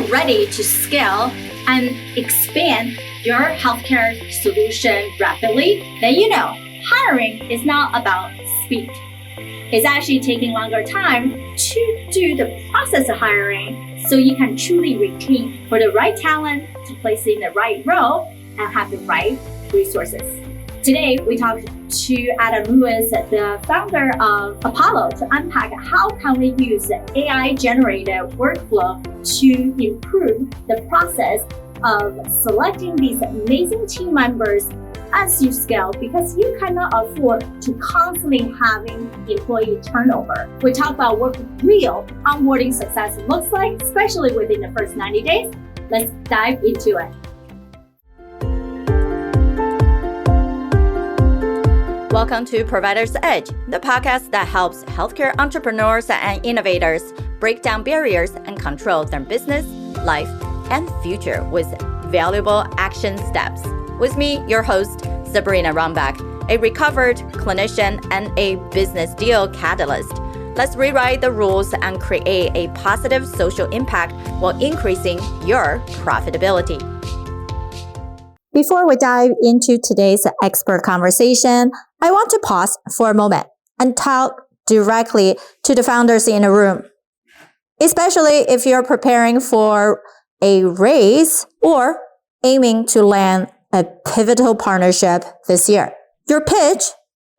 you're ready to scale and expand your healthcare solution rapidly, then hiring is not about speed. It's actually taking longer time to do the process of hiring so you can truly retain for the right talent to place in the right role and have the right resources. Today, we talked to Adam Lewis, the founder of Apploi, to unpack how can we use the AI-generated workflow to improve the process of selecting these amazing team members as you scale, because you cannot afford to constantly having employee turnover. We talk about what real onboarding success looks like, especially within the first 90 days. Let's dive into it. Welcome to Provider's Edge, the podcast that helps healthcare entrepreneurs and innovators break down barriers and control their business, life, and future with valuable action steps. With me, your host, Sabrina Runbeck, a recovered clinician and a business deal catalyst. Let's rewrite the rules and create a positive social impact while increasing your profitability. Before we dive into today's expert conversation, I want to pause for a moment and talk directly to the founders in the room, especially if you're preparing for a raise or aiming to land a pivotal partnership this year. Your pitch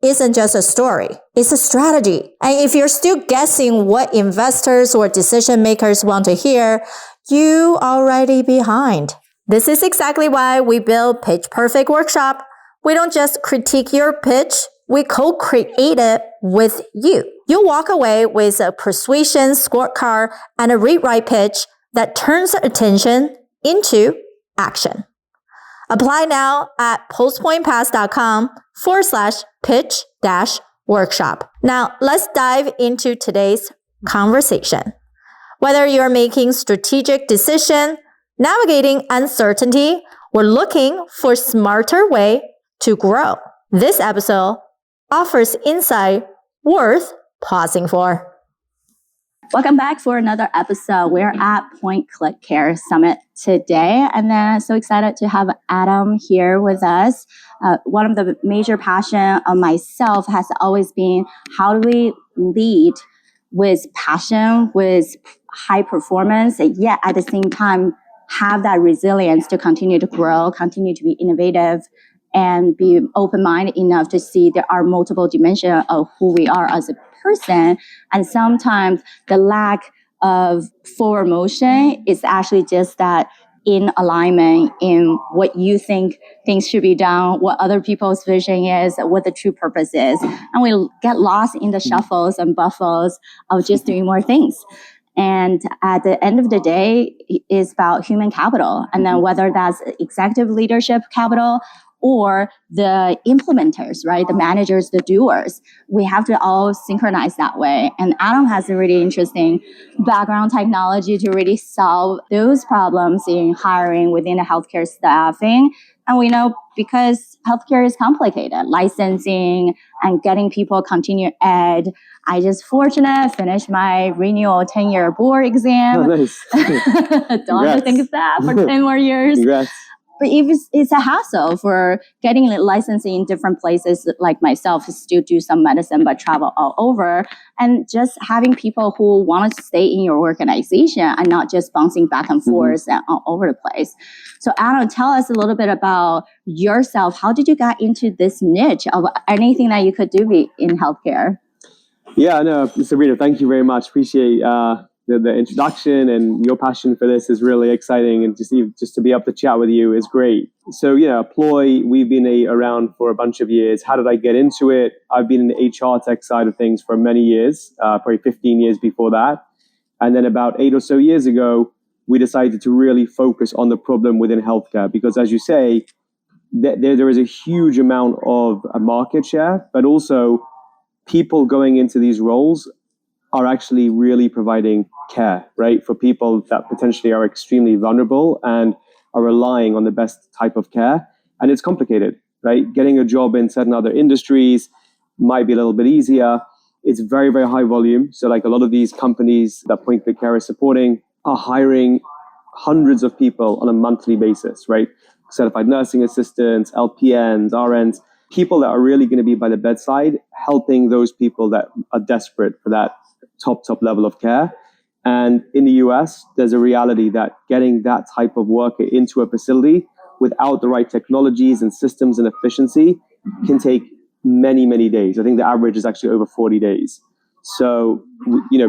isn't just a story, it's a strategy. And if you're still guessing what investors or decision makers want to hear, you already behind. This is exactly why we build Pitch Perfect Workshop. We don't just critique your pitch, we co-create it with you. You'll walk away with a persuasion scorecard and a rewrite pitch that turns attention into action. Apply now at postpointpass.com/pitch-workshop. Now, let's dive into today's conversation. Whether you're making strategic decisions, navigating uncertainty, or looking for a smarter way to grow, this episode offers insight worth pausing for. Welcome back for another episode. We're at Point Click Care Summit today, and then so excited to have Adam here with us. One of the major passion of myself has always been, how do we lead with passion, with high performance, and yet at the same time have that resilience to continue to grow, continue to be innovative, and be open-minded enough to see there are multiple dimensions of who we are as a person. And sometimes the lack of forward motion is actually just that in alignment in what you think things should be done, what other people's vision is, what the true purpose is. And we get lost in the shuffles and buffles of just doing more things. And at the end of the day, it's about human capital. And then whether that's executive leadership capital or the implementers, right? The managers, the doers. We have to all synchronize that way. And Adam has a really interesting background technology to really solve those problems in hiring within the healthcare staffing. And we know because healthcare is complicated, licensing and getting people continue ed. I just finished my renewal 10-year board exam. Oh, nice. Don't have to think of that for 10 more years. Congrats. But it's a hassle for getting licensing in different places, like myself, still do some medicine, but travel all over. And just having people who want to stay in your organization and not just bouncing back and forth and all over the place. So Adam, tell us a little bit about yourself. How did you get into this niche of anything that you could do in healthcare? Yeah, no, Sabrina, thank you very much. Appreciate the introduction, and your passion for this is really exciting, and just to be able to chat with you is great. So Apploi, we've been around for a bunch of years. How did I get into it? I've been in the HR tech side of things for many years, probably 15 years before that. And then about 8 or so years ago, we decided to really focus on the problem within healthcare, because as you say, there is a huge amount of market share, but also people going into these roles are actually really providing care, right? For people that potentially are extremely vulnerable and are relying on the best type of care. And it's complicated, right? Getting a job in certain other industries might be a little bit easier. It's very, very high volume. So like a lot of these companies that Point Click Care is supporting are hiring hundreds of people on a monthly basis, right? Certified nursing assistants, LPNs, RNs, people that are really going to be by the bedside, helping those people that are desperate for that top level of care. And in the US, there's a reality that getting that type of worker into a facility without the right technologies and systems and efficiency can take many, many days. I think the average is actually over 40 days. So,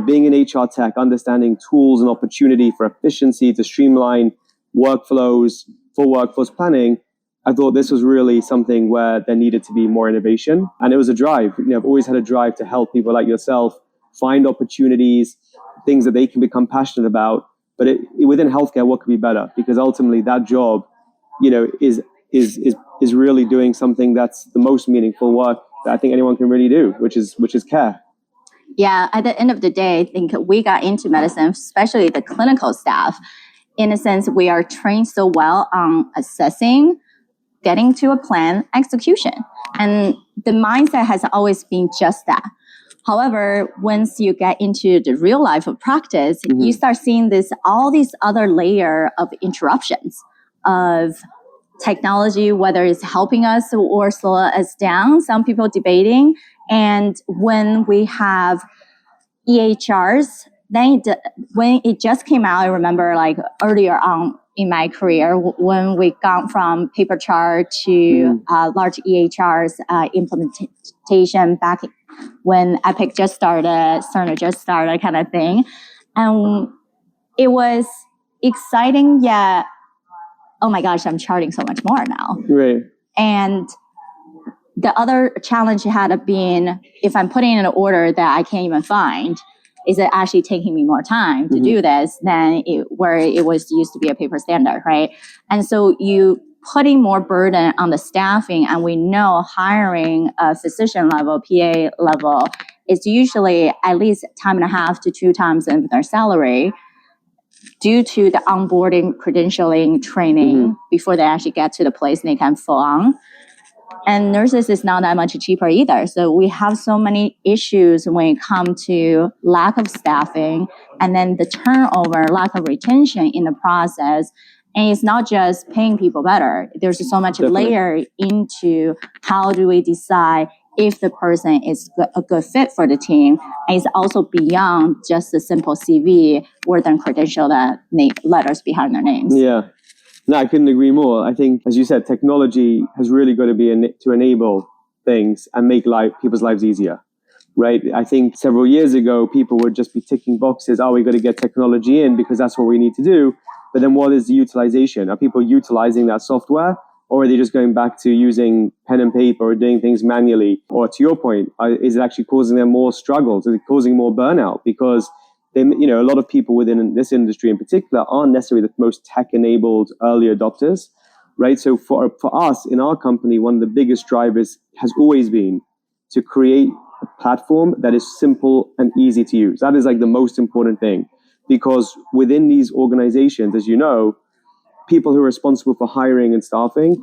being in HR tech, understanding tools and opportunity for efficiency to streamline workflows for workforce planning, I thought this was really something where there needed to be more innovation. And it was a drive. I've always had a drive to help people like yourself find opportunities, things that they can become passionate about. But within healthcare, what could be better? Because ultimately that job, is really doing something that's the most meaningful work that I think anyone can really do, which is care. Yeah, at the end of the day, I think we got into medicine, especially the clinical staff. In a sense, we are trained so well on assessing, getting to a plan, execution. And the mindset has always been just that. However, once you get into the real life of practice, you start seeing all these other layer of interruptions of technology, whether it's helping us or slow us down. Some people debating. And when we have EHRs, when it just came out, I remember like earlier on in my career, when we gone from paper chart to large EHRs implementation back when Epic just started, Cerner just started kind of thing. And it was exciting, yet, oh my gosh, I'm charting so much more now. Right. And the other challenge had been, if I'm putting in an order that I can't even find, is it actually taking me more time to do this than where it was used to be a paper standard, right? And so you putting more burden on the staffing, and we know hiring a physician level, PA level, is usually at least 1.5 to 2 times in their salary due to the onboarding, credentialing, training before they actually get to the place and they can full on. And nurses is not that much cheaper either. So we have so many issues when it comes to lack of staffing and then the turnover, lack of retention in the process. And it's not just paying people better. There's so much layer into how do we decide if the person is a good fit for the team. And it's also beyond just the simple CV or then credential that letters behind their names. Yeah. No, I couldn't agree more. I think, as you said, technology has really got to be to enable things and make people's lives easier, right? I think several years ago, people would just be ticking boxes. Oh, we got to get technology in because that's what we need to do. But then what is the utilization? Are people utilizing that software, or are they just going back to using pen and paper or doing things manually? Or to your point, is it actually causing them more struggles? Is it causing more burnout? Because a lot of people within this industry in particular aren't necessarily the most tech-enabled early adopters, right? So for us in our company, one of the biggest drivers has always been to create a platform that is simple and easy to use. That is like the most important thing, because within these organizations, as you know, people who are responsible for hiring and staffing,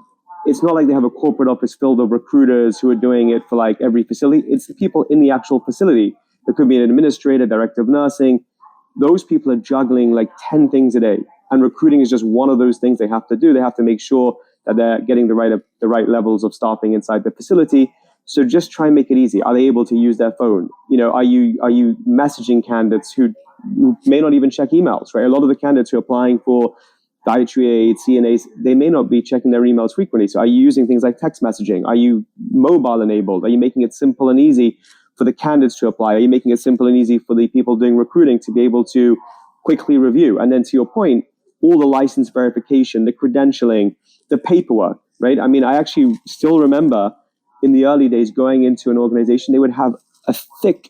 it's not like they have a corporate office filled of recruiters who are doing it for like every facility. It's the people in the actual facility. There could be an administrator, director of nursing. Those people are juggling like 10 things a day. And recruiting is just one of those things they have to do. They have to make sure that they're getting the right levels of staffing inside the facility. So just try and make it easy. Are they able to use their phone? Are you messaging candidates who may not even check emails, right? A lot of the candidates who are applying for dietary aides, CNAs, they may not be checking their emails frequently. So are you using things like text messaging? Are you mobile enabled? Are you making it simple and easy for the candidates to apply? Are you making it simple and easy for the people doing recruiting to be able to quickly review? And then to your point, all the license verification, the credentialing, the paperwork, right? I mean, I actually still remember in the early days going into an organization, they would have a thick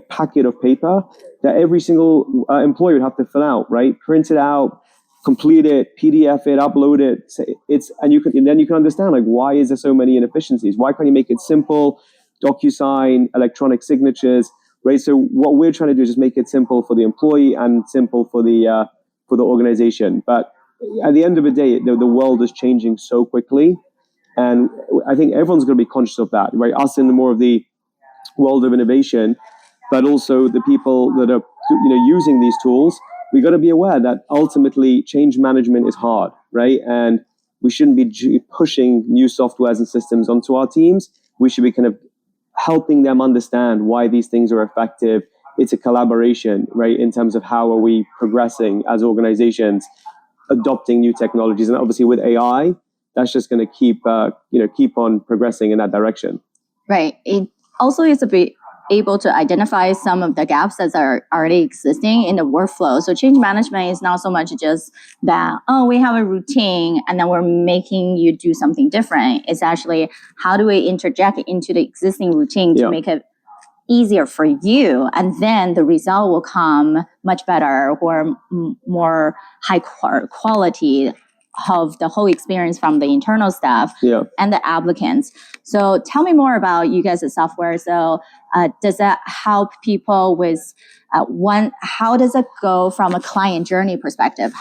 packet of paper that every single employee would have to fill out, right? Print it out, complete it, PDF it, upload it. And then you can understand why is there so many inefficiencies? Why can't you make it simple? DocuSign, electronic signatures, right? So what we're trying to do is just make it simple for the employee and simple for the organization. But at the end of the day, the world is changing so quickly, and I think everyone's going to be conscious of that, right? Us in more of the world of innovation, but also the people that are using these tools. we got to be aware that ultimately change management is hard, right? And we shouldn't be pushing new softwares and systems onto our teams. We should be kind of helping them understand why these things are effective. It's a collaboration, right? In terms of how are we progressing as organizations, adopting new technologies. And obviously with AI, that's just going to keep on progressing in that direction. Right. It also is a bit able to identify some of the gaps that are already existing in the workflow. So change management is not so much just that, we have a routine and then we're making you do something different. It's actually, how do we interject into the existing routine to make it easier for you? And then the result will come much better or more high quality of the whole experience from the internal staff and the applicants. So tell me more about you guys' software. So does that help people with how does it go from a client journey perspective?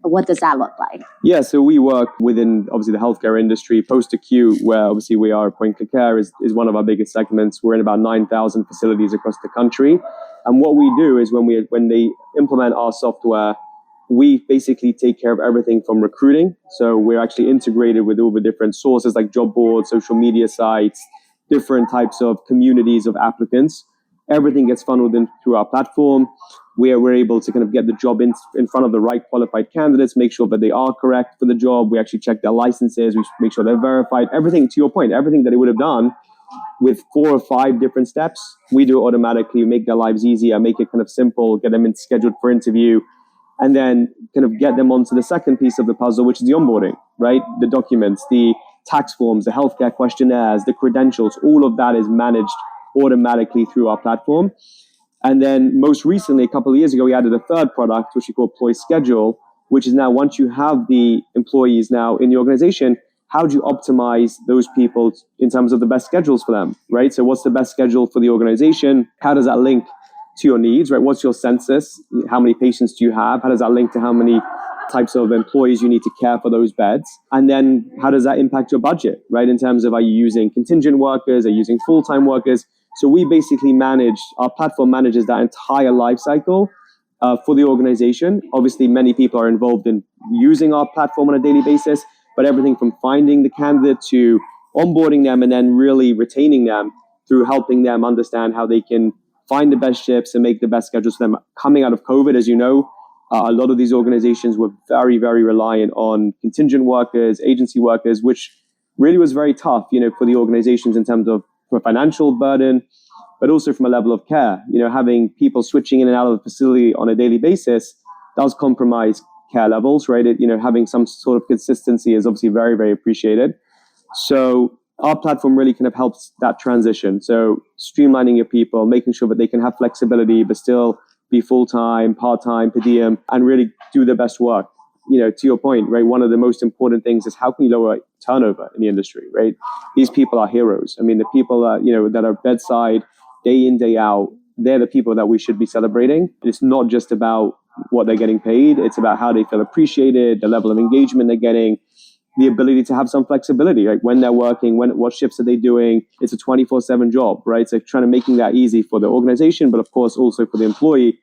What does that look like? Yeah, so we work within obviously the healthcare industry, post-acute, where obviously we are point-click care is one of our biggest segments. We're in about 9,000 facilities across the country. And what we do is when they implement our software, we basically take care of everything from recruiting. So we're actually integrated with all the different sources like job boards, social media sites, different types of communities of applicants. Everything gets funneled in through our platform, where we're able to kind of get the job in front of the right qualified candidates, make sure that they are correct for the job. We actually check their licenses. We make sure they're verified. Everything, to your point, everything that they would have done with 4 or 5 different steps, we do it automatically, make their lives easier, make it kind of simple, get them scheduled for interview, and then kind of get them onto the second piece of the puzzle, which is the onboarding, right? The documents, the tax forms, the healthcare questionnaires, the credentials, all of that is managed automatically through our platform. And then most recently, a couple of years ago, we added a third product, which we call Employee Schedule, which is now once you have the employees now in the organization, how do you optimize those people in terms of the best schedules for them, right? So what's the best schedule for the organization? How does that link to your needs, right? What's your census? How many patients do you have? How does that link to how many types of employees you need to care for those beds? And then how does that impact your budget, right? In terms of, are you using contingent workers? Are you using full-time workers? So we basically our platform manages that entire life cycle for the organization. Obviously, many people are involved in using our platform on a daily basis, but everything from finding the candidate to onboarding them and then really retaining them through helping them understand how they can find the best shifts and make the best schedules for them. Coming out of COVID, as you know, a lot of these organizations were very, very reliant on contingent workers, agency workers, which really was very tough, for the organizations in terms of from a financial burden, but also from a level of care. Having people switching in and out of the facility on a daily basis does compromise care levels, right? Having some sort of consistency is obviously very, very appreciated. So our platform really kind of helps that transition. So streamlining your people, making sure that they can have flexibility, but still be full-time, part-time, per diem, and really do their best work. To your point, right? One of the most important things is how can you lower turnover in the industry, right? These people are heroes. I mean, the people that are bedside day in, day out, they're the people that we should be celebrating. It's not just about what they're getting paid. It's about how they feel appreciated, the level of engagement they're getting, the ability to have some flexibility, like when they're working, what shifts are they doing? It's a 24/7 job, right? So trying to making that easy for the organization, but of course also for the employee.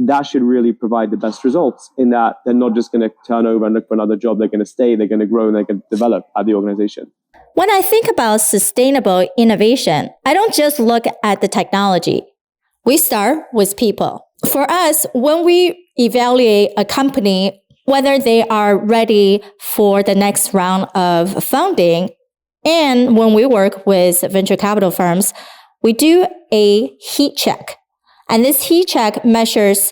That should really provide the best results in that they're not just going to turn over and look for another job. They're going to stay, they're going to grow, and they're going to develop at the organization. When I think about sustainable innovation, I don't just look at the technology. We start with people. For us, when we evaluate a company, whether they are ready for the next round of funding, and when we work with venture capital firms, we do a heat check. And this heat check measures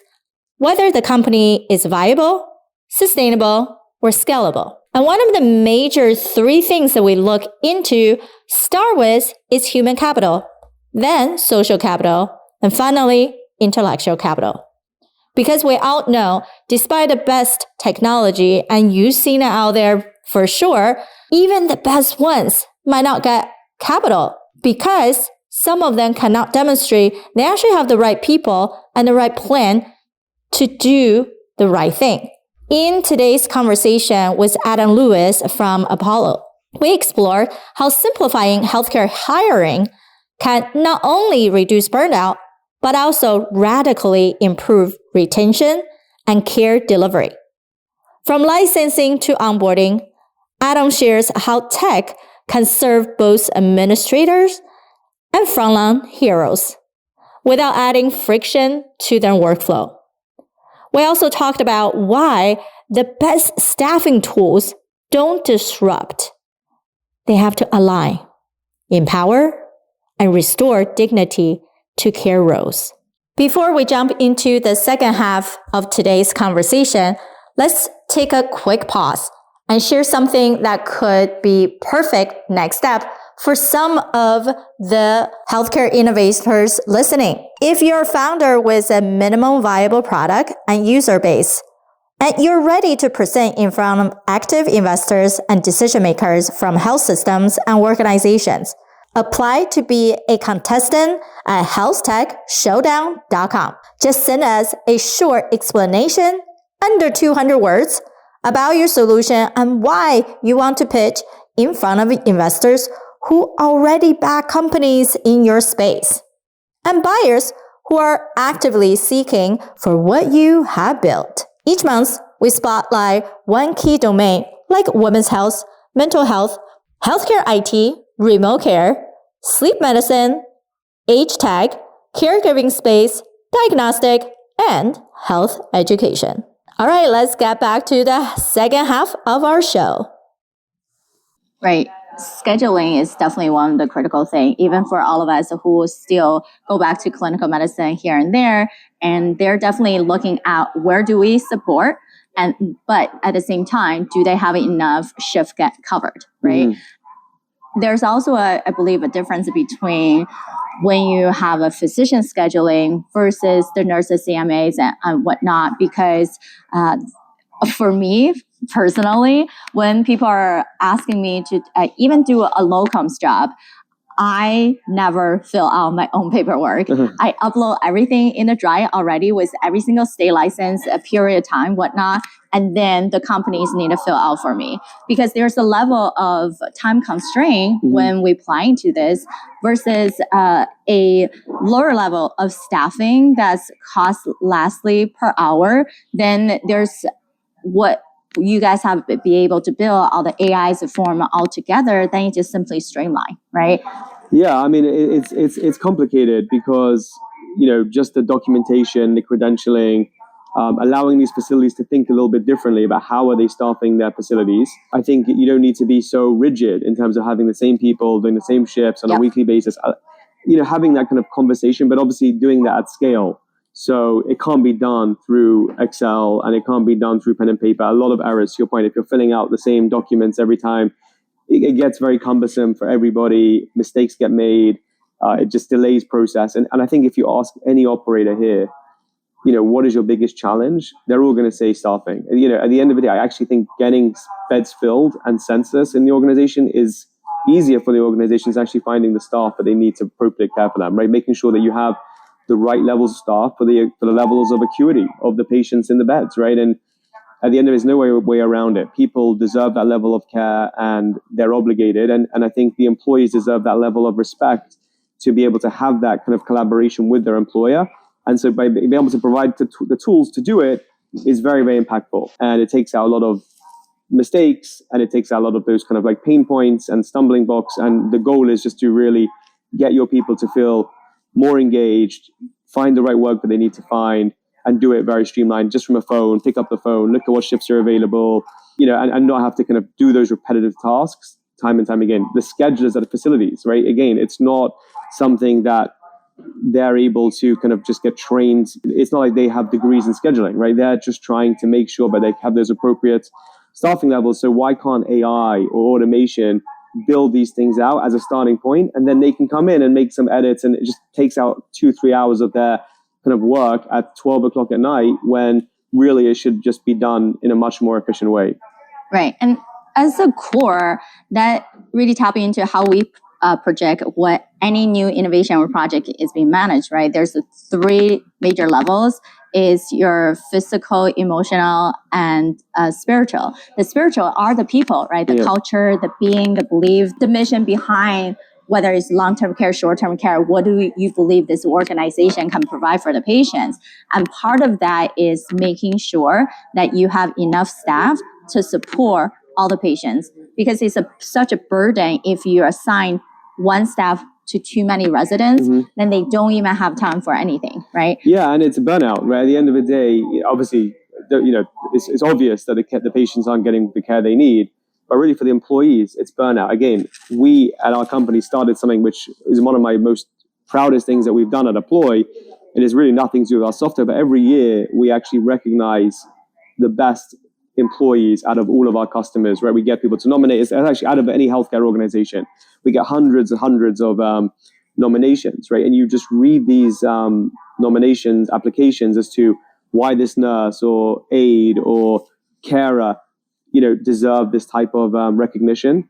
whether the company is viable, sustainable, or scalable. And one of the major 3 things that we look into start with is human capital, then social capital, and finally, intellectual capital. Because we all know, despite the best technology, and you've seen it out there for sure, even the best ones might not get capital because some of them cannot demonstrate they actually have the right people and the right plan to do the right thing. In today's conversation with Adam Lewis from Apploi, we explore how simplifying healthcare hiring can not only reduce burnout, but also radically improve retention and care delivery. From licensing to onboarding, Adam shares how tech can serve both administrators and frontline heroes without adding friction to their workflow. We also talked about why the best staffing tools don't disrupt. They have to align, empower, and restore dignity to care roles. Before we jump into the second half of today's conversation, let's take a quick pause and share something that could be perfect next step for some of the healthcare innovators listening. If you're a founder with a minimum viable product and user base, and you're ready to present in front of active investors and decision makers from health systems and organizations, apply to be a contestant at healthtechshowdown.com. Just send us a short explanation under 200 words about your solution and why you want to pitch in front of investors who already back companies in your space and buyers who are actively seeking for what you have built. Each month, we spotlight one key domain like women's health, mental health, healthcare IT, remote care, sleep medicine, age tag, caregiving space, diagnostic, and health education. All right, let's get back to the second half of our show. Right. Scheduling is definitely one of the critical things, even for all of us who still go back to clinical medicine here and there. And they're definitely looking at where do we support, but at the same time, do they have enough shift get covered, right? Mm-hmm. There's also, I believe, a difference between when you have a physician scheduling versus the nurses, CMAs, and whatnot, because for me, personally, when people are asking me to even do a locums job, I never fill out my own paperwork. Mm-hmm. I upload everything in the Drive already with every single state license, a period of time, whatnot, and then the companies need to fill out for me. Because there's a level of time constraint when we apply to this versus a lower level of staffing that's cost lastly per hour. Then there's what you guys have to be able to build all the AIs form all together, then you just simply streamline, right? Yeah, I mean, it's complicated because, just the documentation, the credentialing, allowing these facilities to think a little bit differently about how are they staffing their facilities. I think you don't need to be so rigid in terms of having the same people doing the same shifts on a weekly basis, having that kind of conversation, but obviously doing that at scale. So it can't be done through Excel and it can't be done through pen and paper. A lot of errors, to your point, if you're filling out the same documents every time, it gets very cumbersome for everybody. Mistakes get made. It just delays process. And I think if you ask any operator here, what is your biggest challenge? They're all going to say staffing. At the end of the day, I actually think getting beds filled and census in the organization is easier for the organizations actually finding the staff that they need to appropriately care for them, right? Making sure that you have the right levels of staff for the levels of acuity of the patients in the beds, right? And at the end of it, there's no way around it. People deserve that level of care and they're obligated. And I think the employees deserve that level of respect to be able to have that kind of collaboration with their employer. And so by being able to provide the tools to do it is very, very impactful. And it takes out a lot of mistakes and it takes out a lot of those kind of like pain points and stumbling blocks. And the goal is just to really get your people to feel more engaged, find the right work that they need to find, and do it very streamlined, just from a phone, pick up the phone, look at what shifts are available, and not have to kind of do those repetitive tasks time and time again. The schedulers at the facilities, right? Again, it's not something that they're able to kind of just get trained. It's not like they have degrees in scheduling, right? They're just trying to make sure that they have those appropriate staffing levels. So why can't AI or automation build these things out as a starting point, and then they can come in and make some edits, and it just takes out 2-3 hours of their kind of work at 12 o'clock at night when really it should just be done in a much more efficient way. Right. And as a core, that really tap into how we project what any new innovation or project is being managed, right? There's 3 major levels. Is your physical, emotional, and spiritual. The spiritual are the people, right? The culture, the being, the belief, the mission behind whether it's long-term care, short-term care, what do you believe this organization can provide for the patients? And part of that is making sure that you have enough staff to support all the patients, because it's such a burden if you assign one staff to too many residents, then they don't even have time for anything, right? Yeah, and it's a burnout, right? At the end of the day, obviously, it's obvious that the patients aren't getting the care they need, but really for the employees, it's burnout. Again, we at our company started something which is one of my most proudest things that we've done at Apploi. It is really nothing to do with our software, but every year we actually recognize the best employees out of all of our customers, right? We get people to nominate. It's actually out of any healthcare organization. We get hundreds and hundreds of nominations, right? And you just read these nominations, applications as to why this nurse or aide or carer, deserve this type of recognition.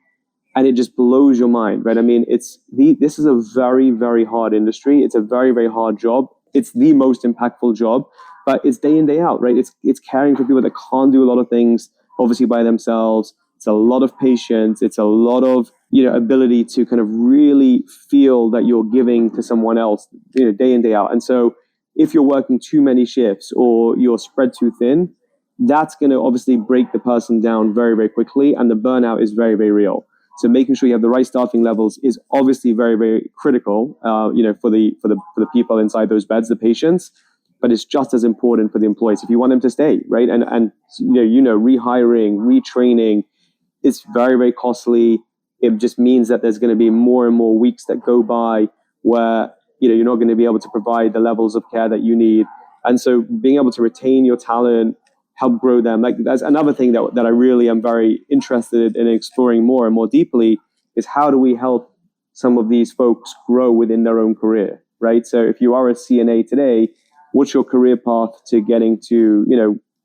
And it just blows your mind, right? I mean, this is a very, very hard industry. It's a very, very hard job. It's the most impactful job, but it's day in, day out, right? It's caring for people that can't do a lot of things, obviously, by themselves. It's a lot of patience. It's a lot of, ability to kind of really feel that you're giving to someone else, day in, day out. And so if you're working too many shifts or you're spread too thin, that's going to obviously break the person down very, very quickly. And the burnout is very, very real. So making sure you have the right staffing levels is obviously very, very critical, for the people inside those beds, the patients. But it's just as important for the employees if you want them to stay, right? And rehiring, retraining, it's very, very costly. It just means that there's going to be more and more weeks that go by where you're not going to be able to provide the levels of care that you need. And so being able to retain your talent, help grow them, like that's another thing that I really am very interested in exploring more and more deeply, is how do we help some of these folks grow within their own career, right? So if you are a CNA today, what's your career path to getting to,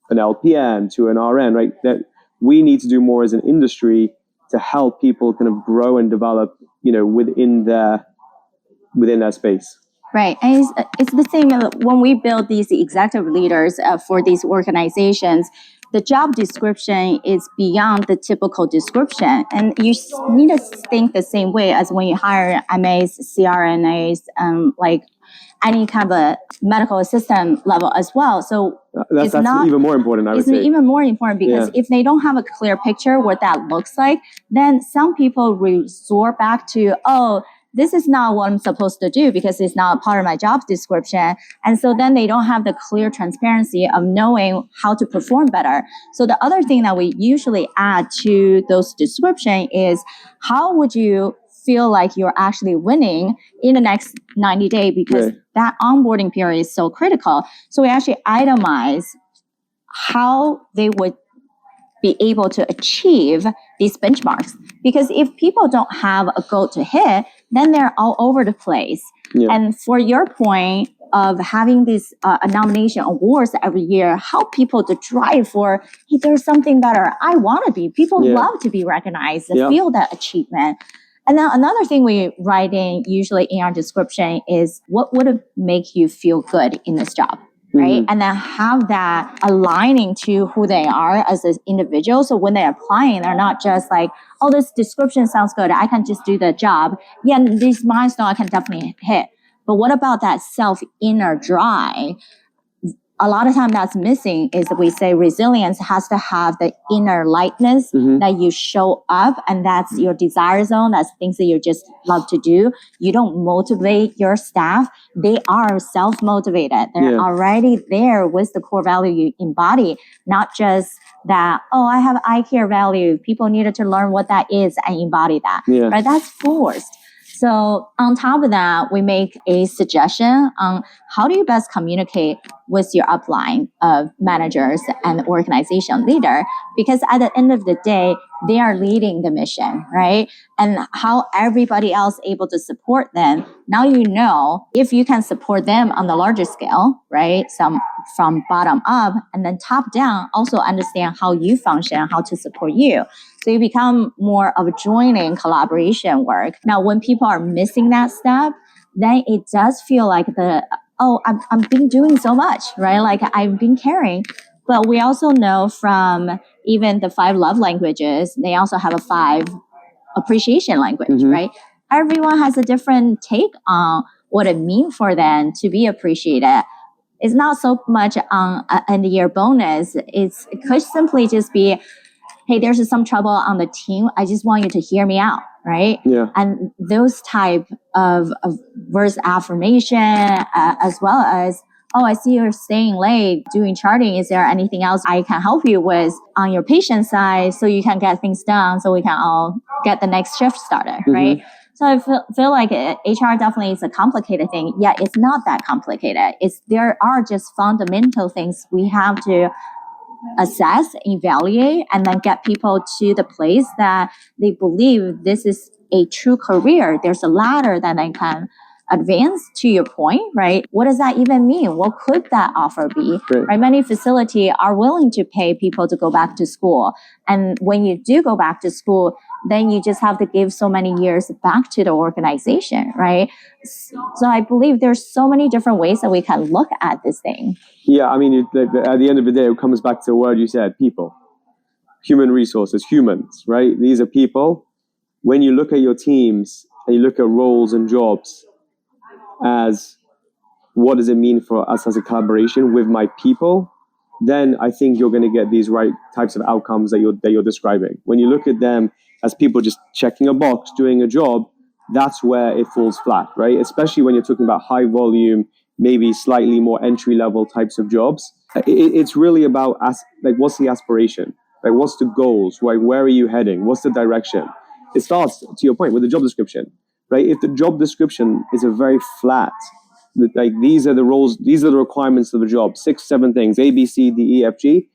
an LPN, to an RN, right? That we need to do more as an industry to help people kind of grow and develop, within their space. Right. And it's the same when we build these executive leaders for these organizations. The job description is beyond the typical description. And you need to think the same way as when you hire MAs, CRNAs, like any kind of a medical assistant level as well. So that's even more important, I would say. It's even more important because if they don't have a clear picture what that looks like, then some people resort back to, this is not what I'm supposed to do because it's not part of my job description. And so then they don't have the clear transparency of knowing how to perform better. So the other thing that we usually add to those description is, how would you feel like you're actually winning in the next 90 days, because that onboarding period is so critical. So we actually itemize how they would be able to achieve these benchmarks. Because if people don't have a goal to hit, then they're all over the place. Yeah. And for your point of having these nomination awards every year, help people to drive for, hey, there's something better. I want to be. People love to be recognized and feel that achievement. And then another thing we write in usually in our description is, what would make you feel good in this job? Right. And then have that aligning to who they are as an individual. So when they're applying, they're not just like, this description sounds good, I can just do the job. Yeah, this milestone I can definitely hit. But what about that inner drive? A lot of time that's missing is we say resilience has to have the inner lightness that you show up, and that's your desire zone. That's things that you just love to do. You don't motivate your staff. They are self-motivated. They're already there with the core value you embody, not just that, I have eye care value. People needed to learn what that is and embody that. Yeah. Right? That's forced. So on top of that, we make a suggestion on how do you best communicate with your upline of managers and organization leader, because at the end of the day, they are leading the mission, right? And how everybody else able to support them. Now you know if you can support them on the larger scale, right? Some from bottom up, and then top down, also understand how you function, how to support you. So you become more of a joining collaboration work. Now, when people are missing that step, then it does feel like I've been doing so much, right? Like I've been caring. But we also know from even the 5 love languages, they also have a 5 appreciation language, right? everyone has a different take on what it means for them to be appreciated. It's not so much on an end-of-year bonus. It could simply just be, hey, there's some trouble on the team. I just want you to hear me out, right? Yeah. And those type of words affirmation, as well as, oh, I see you're staying late doing charting. Is there anything else I can help you with on your patient side so you can get things done so we can all get the next shift started, right? So I feel like HR definitely is a complicated thing. Yeah, it's not that complicated. There are just fundamental things we have to assess, evaluate, and then get people to the place that they believe this is a true career. There's a ladder that they can advance, to your point, right? What does that even mean? What could that offer be? Right? Many facilities are willing to pay people to go back to school. And when you do go back to school, then you just have to give so many years back to the organization, right? So I believe there's so many different ways that we can look at this thing. Yeah, I mean, at the end of the day, it comes back to a word you said, people. Human resources, humans, right? These are people. When you look at your teams and you look at roles and jobs as what does it mean for us as a collaboration with my people, then I think you're going to get these right types of outcomes that you're describing. When you look at them as people just checking a box, doing a job, that's where it falls flat, right? Especially when you're talking about high volume, maybe slightly more entry level types of jobs. It's really about what's the aspiration? Like, what's the goals? Right? Where are you heading? What's the direction? It starts, to your point, with the job description, right? If the job description is a very flat, like these are the roles, these are the requirements of the job, 6, 7 things, A, B, C, D, E, F, G,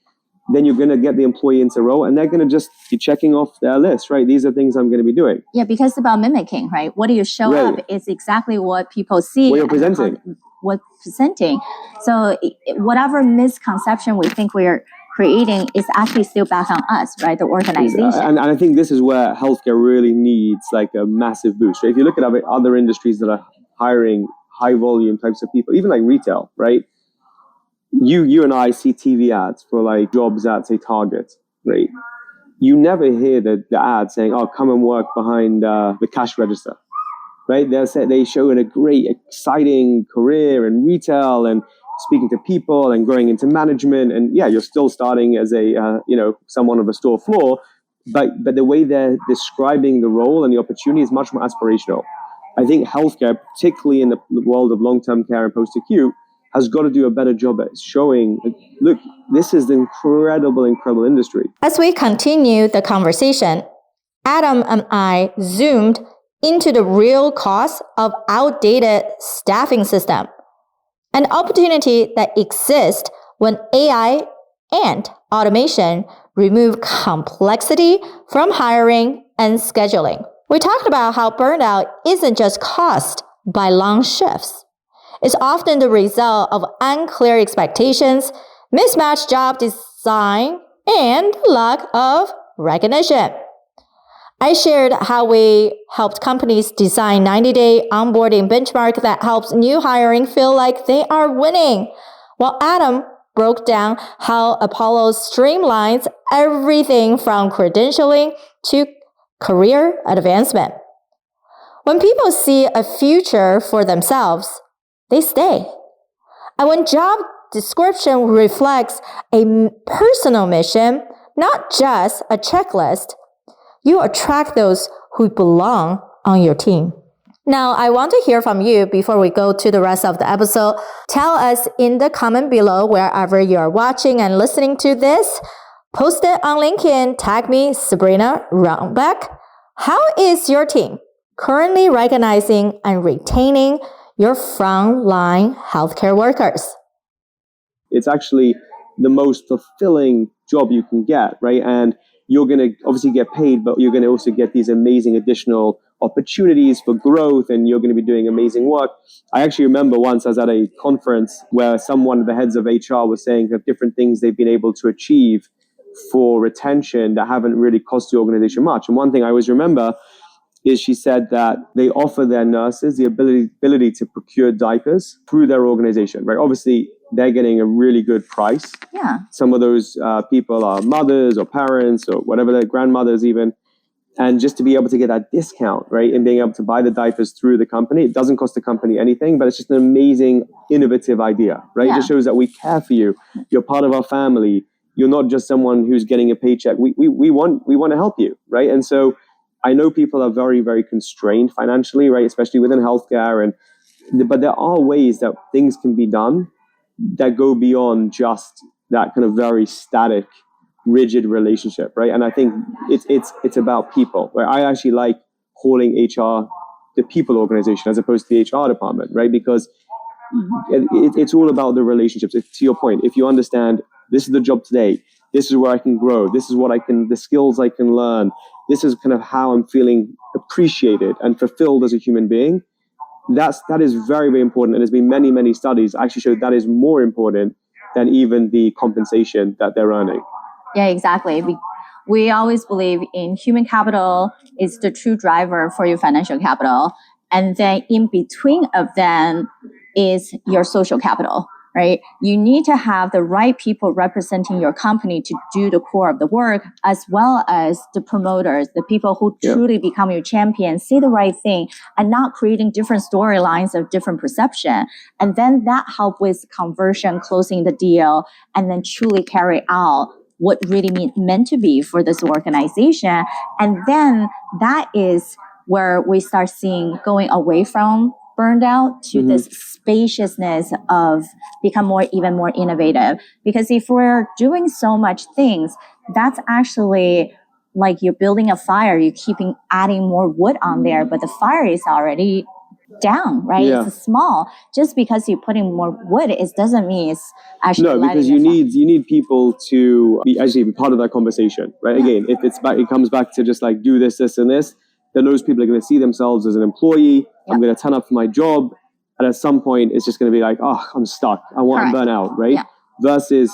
then you're going to get the employee into a role and they're going to just be checking off their list, right? These are things I'm going to be doing. Yeah, because it's about mimicking, right? What do you show up is exactly what people see. What you're presenting. What's presenting. So whatever misconception we think we're creating is actually still back on us, right? The organization. And I think this is where healthcare really needs like a massive boost. Right? If you look at other industries that are hiring high volume types of people, even like retail, right? You and I see TV ads for like jobs at, say, Target, right? You never hear the ad saying, oh, come and work behind the cash register, right? They show a great, exciting career in retail and speaking to people and growing into management. And yeah, you're still starting as a, someone on the store floor, but the way they're describing the role and the opportunity is much more aspirational. I think healthcare, particularly in the world of long-term care and post-acute, has got to do a better job at showing, look, this is an incredible industry. As we continue the conversation, Adam and I zoomed into the real cost of outdated staffing system, an opportunity that exists when AI and automation remove complexity from hiring and scheduling. We talked about how burnout isn't just caused by long shifts. It's often the result of unclear expectations, mismatched job design, and lack of recognition. I shared how we helped companies design 90-day onboarding benchmark that helps new hiring feel like they are winning, while Adam broke down how Apploi streamlines everything from credentialing to career advancement. When people see a future for themselves, they stay. And when job description reflects a personal mission, not just a checklist, you attract those who belong on your team. Now, I want to hear from you before we go to the rest of the episode. Tell us in the comment below wherever you are watching and listening to this. Post it on LinkedIn, tag me, Sabrina Runbeck. How is your team currently recognizing and retaining your frontline healthcare workers? It's actually the most fulfilling job you can get, right? And you're going to obviously get paid, but you're going to also get these amazing additional opportunities for growth, and you're going to be doing amazing work. I actually remember once I was at a conference where one of the heads of HR was saying that different things they've been able to achieve for retention that haven't really cost the organization much. And one thing I always remember is she said that they offer their nurses the ability to procure diapers through their organization, right? Obviously, they're getting a really good price. Yeah. Some of those people are mothers or parents or whatever, their grandmothers even. And just to be able to get that discount, right, and being able to buy the diapers through the company, it doesn't cost the company anything, but it's just an amazing, innovative idea, right? It just shows that we care for you. You're part of our family. You're not just someone who's getting a paycheck. We want to help you, right? And so I know people are very, very constrained financially, right, especially within healthcare, but there are ways that things can be done that go beyond just that kind of very static, rigid relationship, right? And I think it's about people. Right? I actually like calling HR the people organization as opposed to the HR department, right? Because it's all about the relationships. To your point, if you understand this is the job today, this is where I can grow, this is the skills I can learn, this is kind of how I'm feeling appreciated and fulfilled as a human being. That is very, very important. And there's been many, many studies actually show that is more important than even the compensation that they're earning. Yeah, exactly. We always believe in human capital is the true driver for your financial capital. And then in between of them is your social capital, right? You need to have the right people representing your company to do the core of the work, as well as the promoters, the people who truly become your champions, say the right thing, and not creating different storylines of different perception. And then that help with conversion, closing the deal, and then truly carry out what really meant to be for this organization. And then that is where we start seeing going away from burned out to this spaciousness of become even more innovative. Because if we're doing so much things, that's actually like you're building a fire, you're keeping adding more wood on there, but the fire is already down, right? Yeah. It's small. Just because you're putting more wood, it doesn't mean it's actually because you need people to be part of that conversation, right? Yeah. Again, if it comes back to just like do this, and this, then those people are going to see themselves as an employee. Yeah. I'm going to turn up for my job, and at some point, it's just going to be like, oh, I'm stuck. I want to burn out, right? Yeah. Versus,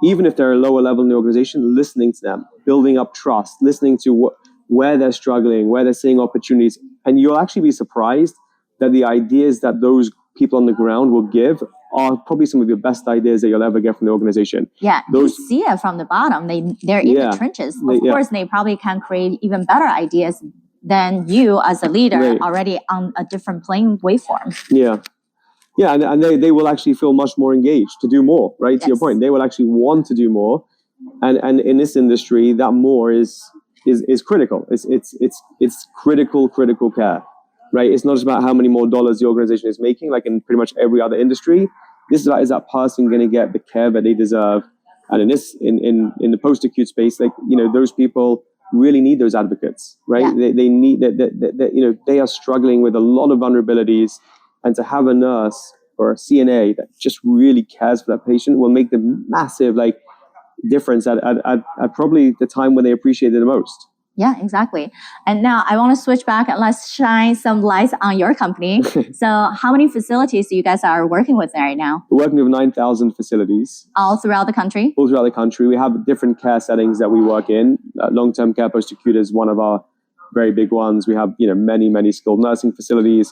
even if they're a lower level in the organization, listening to them, building up trust, listening to where they're struggling, where they're seeing opportunities, and you'll actually be surprised that the ideas that those people on the ground will give are probably some of your best ideas that you'll ever get from the organization. Yeah, you see it from the bottom. They're in the trenches. Of course, they probably can create even better ideas than you as a leader already on a different playing waveform. Yeah. Yeah, and they will actually feel much more engaged to do more, right? Yes. To your point, they will actually want to do more. And in this industry, that more is critical. It's critical care. Right, it's not just about how many more dollars the organization is making, like in pretty much every other industry. This is about, is that person going to get the care that they deserve? And in the post-acute space, like those people really need those advocates, right? Yeah. They need that they are struggling with a lot of vulnerabilities, and to have a nurse or a CNA that just really cares for that patient will make the massive difference at probably the time when they appreciate it the most. Yeah, exactly. And now I want to switch back and let's shine some lights on your company. So how many facilities you guys are working with right now? We're working with 9,000 facilities. All throughout the country? All throughout the country. We have different care settings that we work in. Long-term care post-acute is one of our very big ones. We have many skilled nursing facilities.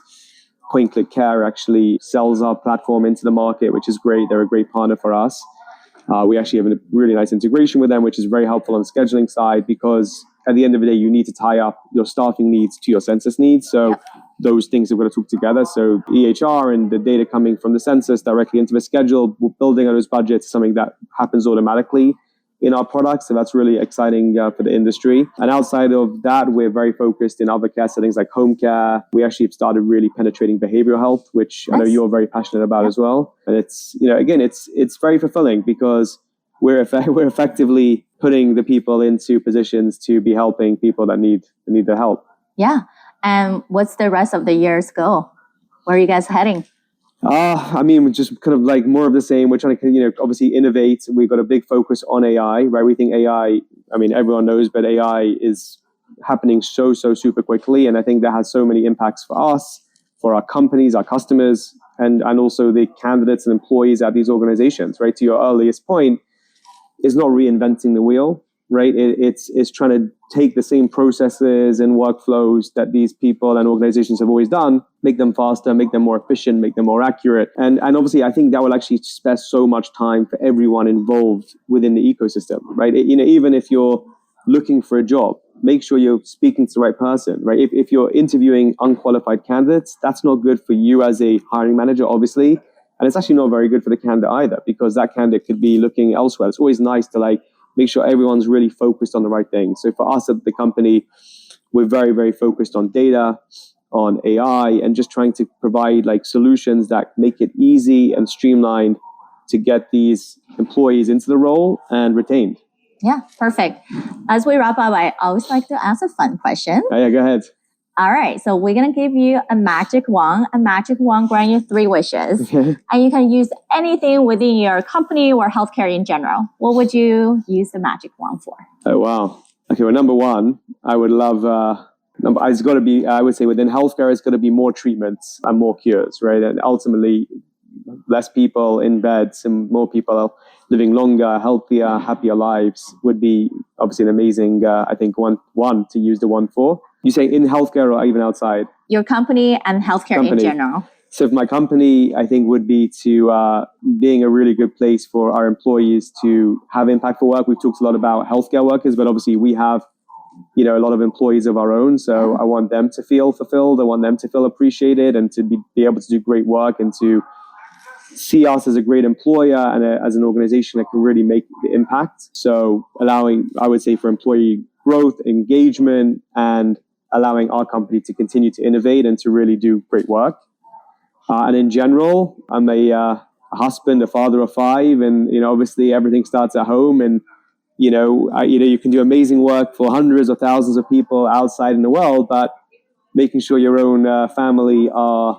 Point Click Care actually sells our platform into the market, which is great. They're a great partner for us. We actually have a really nice integration with them, which is very helpful on the scheduling side, because at the end of the day, you need to tie up your staffing needs to your census needs. So those things have got to talk together. So EHR and the data coming from the census directly into the schedule, building on those budgets is something that happens automatically in our products. So that's really exciting for the industry. And outside of that, we're very focused in other care settings like home care. We actually have started really penetrating behavioral health, which I know you're very passionate about as well. And it's, again, it's very fulfilling because we're effectively putting the people into positions to be helping people that need the help. Yeah. And what's the rest of the year's goal? Where are you guys heading? Just kind of like more of the same. We're trying to, obviously innovate. We've got a big focus on AI, right? We think AI, everyone knows, but AI is happening so super quickly. And I think that has so many impacts for us, for our companies, our customers, and also the candidates and employees at these organizations, right? To your earliest point, it's not reinventing the wheel, right? It's trying to take the same processes and workflows that these people and organizations have always done, make them faster, make them more efficient, make them more accurate. And obviously, I think that will actually spare so much time for everyone involved within the ecosystem, right? Even if you're looking for a job, make sure you're speaking to the right person, right? If you're interviewing unqualified candidates, that's not good for you as a hiring manager, obviously. And it's actually not very good for the candidate either, because that candidate could be looking elsewhere. It's always nice to like make sure everyone's really focused on the right thing. So for us at the company, we're very, very focused on data, on AI, and just trying to provide like solutions that make it easy and streamlined to get these employees into the role and retained. Yeah, perfect. As we wrap up, I always like to ask a fun question. Yeah, go ahead. All right, so we're going to give you a magic wand. A magic wand grant you 3 wishes. And you can use anything within your company or healthcare in general. What would you use the magic wand for? Oh, wow. Okay, well, number one, I would love, it's got to be, I would say within healthcare, it's got to be more treatments and more cures, right? And ultimately, less people in beds and more people living longer, healthier, happier lives would be obviously an amazing, I think, one to use the one for. You say in healthcare or even outside? Your company and healthcare in general. So for my company, I think would be to being a really good place for our employees to have impactful work. We've talked a lot about healthcare workers, but obviously we have, a lot of employees of our own. So I want them to feel fulfilled. I want them to feel appreciated and to be able to do great work and to see us as a great employer and as an organization that can really make the impact. So allowing, I would say, for employee growth, engagement, and allowing our company to continue to innovate and to really do great work. And in general, I'm a husband, a father of 5, and obviously everything starts at home. And you can do amazing work for hundreds or thousands of people outside in the world, but making sure your own family are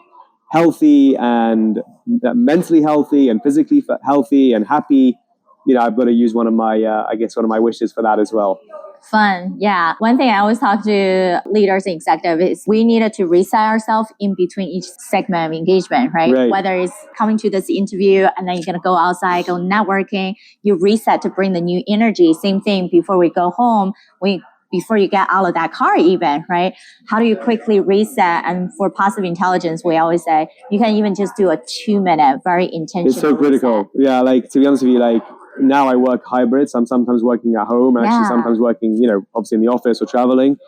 healthy and mentally healthy and physically healthy and happy. I've got to use one of my wishes for that as well. Fun. Yeah. One thing I always talk to leaders and executives is we needed to reset ourselves in between each segment of engagement, right? Whether it's coming to this interview and then you're going to go outside, go networking, you reset to bring the new energy. Same thing before we go home, before you get out of that car even, right? How do you quickly reset? And for positive intelligence, we always say you can even just do a 2-minute, very intentional It's so critical. reset. Yeah, to be honest with you, now I work hybrid. So I'm sometimes working at home and actually sometimes working, obviously in the office or traveling.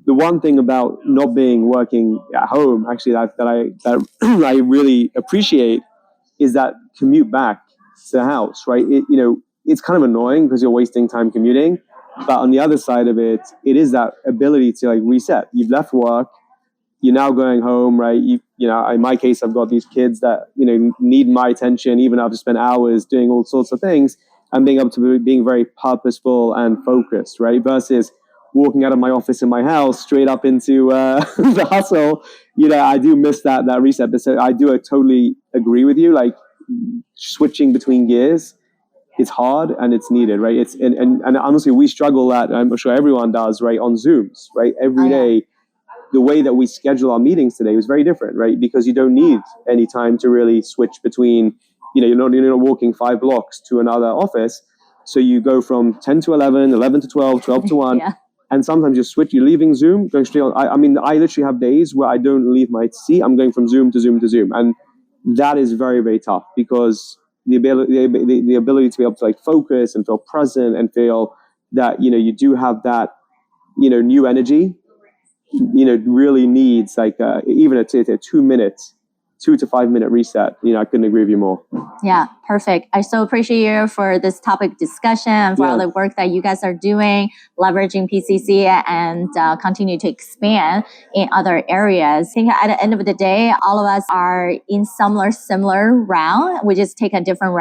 The one thing about not working at home, actually, that I really appreciate is that commute back to the house, right? It's kind of annoying because you're wasting time commuting. But on the other side of it, it is that ability to reset. You've left work, you're now going home, right? In my case, I've got these kids that need my attention, even after spent hours doing all sorts of things, and being able to being very purposeful and focused, right? Versus walking out of my office in my house straight up into the hustle. I do miss that reset. But so I totally agree with you. Switching between gears, it's hard and it's needed, right? And honestly, we struggle that. I'm sure everyone does, right? On Zooms, right? Every day. The way that we schedule our meetings today was very different, right? Because you don't need any time to really switch between, you're not walking 5 blocks to another office. So you go from 10 to 11, 11 to 12, 12 to 1. And sometimes you're leaving Zoom, going straight on. I literally have days where I don't leave my seat. I'm going from Zoom to Zoom to Zoom. And that is very, very tough because the ability to be able to focus and feel present and feel that, you do have that, new energy, really needs even a 2 to 5 minute reset. I couldn't agree with you more. Yeah, perfect. I so appreciate you for this topic discussion and for all the work that you guys are doing, leveraging PCC and continue to expand in other areas. I think at the end of the day, all of us are in similar round. We just take a different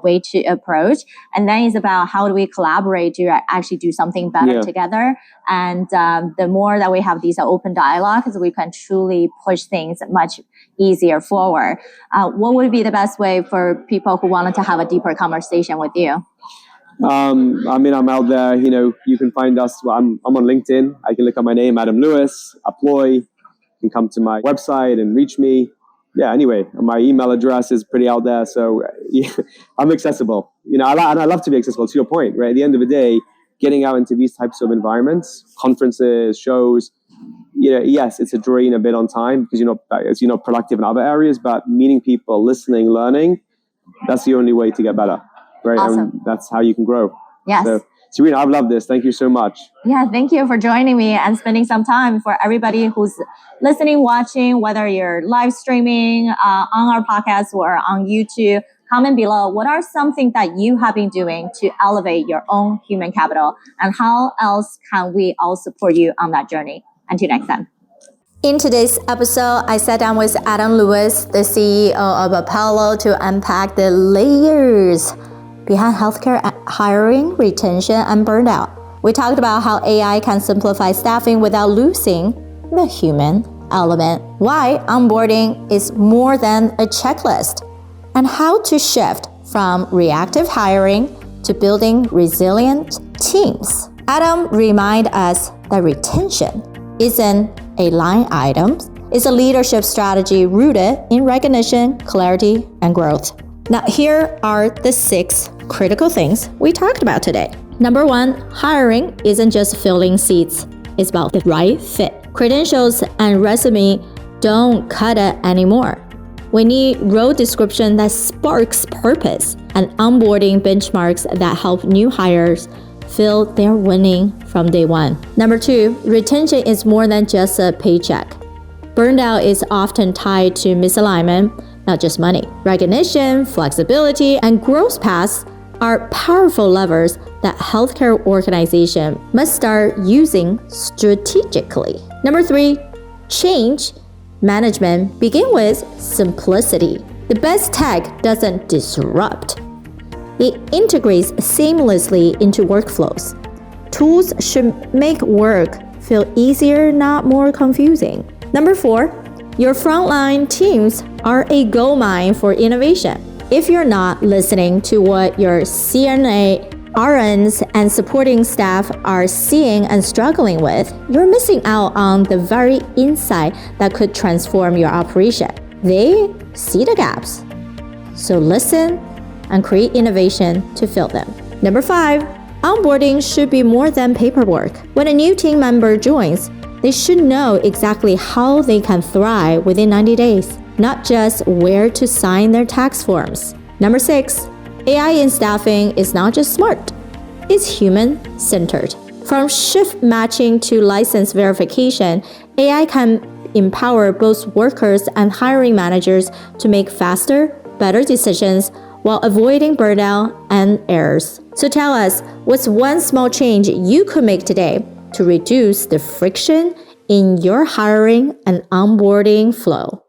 way to approach. And then it's about how do we collaborate to actually do something better together. And the more that we have these open dialogues, we can truly push things much easier forward. What would be the best way for people who wanted to have a deeper conversation with you? I'm out there. You can find us. I'm on LinkedIn. I can look up my name, Adam Lewis, Apploi. You can come to my website and reach me. Yeah. Anyway, my email address is pretty out there, so I'm accessible. And I love to be accessible. To your point, right? At the end of the day, getting out into these types of environments, conferences, shows. Yes, it's a drain a bit on time because you're not productive in other areas, but meeting people, listening, learning, that's the only way to get better, right? Awesome. And that's how you can grow. Yes. So Sabrina, I've loved this. Thank you so much. Yeah, thank you for joining me and spending some time. For everybody who's listening, watching, whether you're live streaming on our podcast or on YouTube, comment below what are something that you have been doing to elevate your own human capital, and how else can we all support you on that journey. Until next time. In today's episode, I sat down with Adam Lewis, the CEO of Apploi, to unpack the layers behind healthcare hiring, retention, and burnout. We talked about how AI can simplify staffing without losing the human element, why onboarding is more than a checklist, and how to shift from reactive hiring to building resilient teams. Adam reminded us that retention isn't a line item, it's a leadership strategy rooted in recognition, clarity, and growth. Now, here are the 6 critical things we talked about today. Number 1, hiring isn't just filling seats. It's about the right fit. Credentials and resume don't cut it anymore. We need role description that sparks purpose and onboarding benchmarks that help new hires feel they're winning from day one. Number 2, retention is more than just a paycheck. Burnout is often tied to misalignment, not just money. Recognition, flexibility, and growth paths are powerful levers that healthcare organizations must start using strategically. Number 3, change management begin with simplicity. The best tech doesn't disrupt. It integrates seamlessly into workflows. Tools should make work feel easier, not more confusing. Number 4, your frontline teams are a goldmine for innovation. If you're not listening to what your CNA, RNs, and supporting staff are seeing and struggling with, you're missing out on the very insight that could transform your operation. They see the gaps. So listen and create innovation to fill them. Number 5, onboarding should be more than paperwork. When a new team member joins, they should know exactly how they can thrive within 90 days, not just where to sign their tax forms. Number 6, AI in staffing is not just smart, it's human-centered. From shift matching to license verification, AI can empower both workers and hiring managers to make faster, better decisions while avoiding burnout and errors. So tell us, what's one small change you could make today to reduce the friction in your hiring and onboarding flow?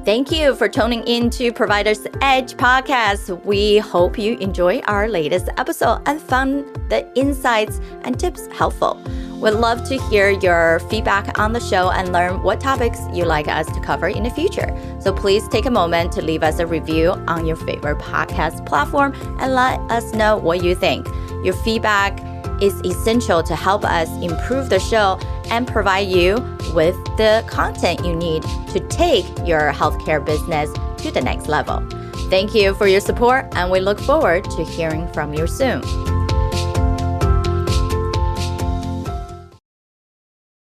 Thank you for tuning in to Provider's Edge podcast. We hope you enjoy our latest episode and found the insights and tips helpful. We'd love to hear your feedback on the show and learn what topics you'd like us to cover in the future. So please take a moment to leave us a review on your favorite podcast platform and let us know what you think. Your feedback is essential to help us improve the show and provide you with the content you need to take your healthcare business to the next level. Thank you for your support, and we look forward to hearing from you soon.